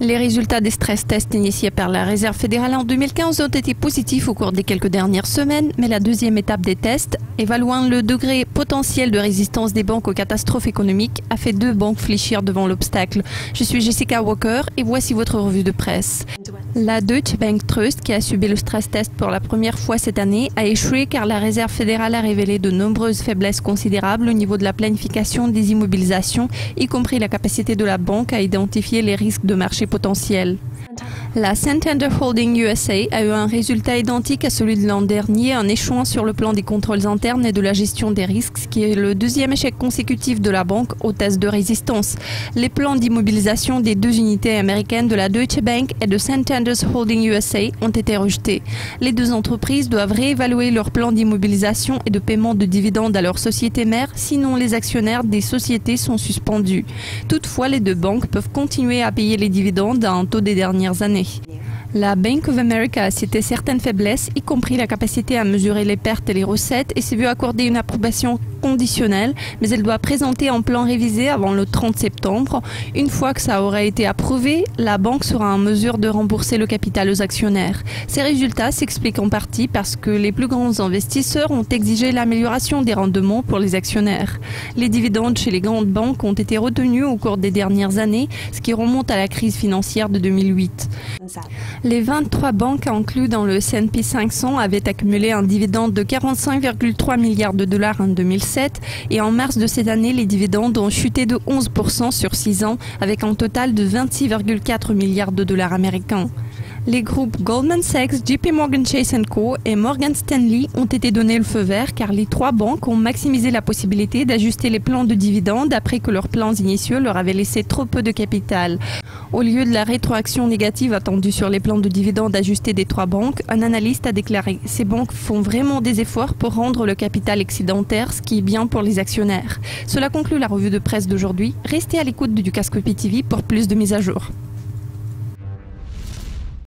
Les résultats des stress tests initiés par la Réserve fédérale en 2015 ont été positifs au cours des quelques dernières semaines, mais la deuxième étape des tests, évaluant le degré potentiel de résistance des banques aux catastrophes économiques, a fait 2 banques fléchir devant l'obstacle. Je suis Jessica Walker et voici votre revue de presse. La Deutsche Bank Trust, qui a subi le stress test pour la première fois cette année, a échoué car la Réserve fédérale a révélé de nombreuses faiblesses considérables au niveau de la planification des immobilisations, y compris la capacité de la banque à identifier les risques de marché potentiels. La Santander Holding USA a eu un résultat identique à celui de l'an dernier en échouant sur le plan des contrôles internes et de la gestion des risques, ce qui est le deuxième échec consécutif de la banque au test de résistance. Les plans d'immobilisation des 2 unités américaines de la Deutsche Bank et de Santander's Holding USA ont été rejetés. Les 2 entreprises doivent réévaluer leur plan d'immobilisation et de paiement de dividendes à leur société mère, sinon les actionnaires des sociétés sont suspendus. Toutefois, les 2 banques peuvent continuer à payer les dividendes à un taux des dernières années. La Bank of America a cité certaines faiblesses, y compris la capacité à mesurer les pertes et les recettes, et s'est vu accorder une approbation conditionnelle, mais elle doit présenter un plan révisé avant le 30 septembre. Une fois que ça aura été approuvé, la banque sera en mesure de rembourser le capital aux actionnaires. Ces résultats s'expliquent en partie parce que les plus grands investisseurs ont exigé l'amélioration des rendements pour les actionnaires. Les dividendes chez les grandes banques ont été retenus au cours des dernières années, ce qui remonte à la crise financière de 2008. Les 23 banques incluses dans le S&P 500 avaient accumulé un dividende de 45,3 milliards de dollars en 2007 et en mars de cette année, les dividendes ont chuté de 11% sur 6 ans avec un total de 26,4 milliards de dollars américains. Les groupes Goldman Sachs, JP Morgan Chase & Co et Morgan Stanley ont été donnés le feu vert car les 3 banques ont maximisé la possibilité d'ajuster les plans de dividendes après que leurs plans initiaux leur avaient laissé trop peu de capital. Au lieu de la rétroaction négative attendue sur les plans de dividendes ajustés des 3 banques, un analyste a déclaré « Ces banques font vraiment des efforts pour rendre le capital excédentaire, ce qui est bien pour les actionnaires ». Cela conclut la revue de presse d'aujourd'hui. Restez à l'écoute du Cascopi TV pour plus de mises à jour.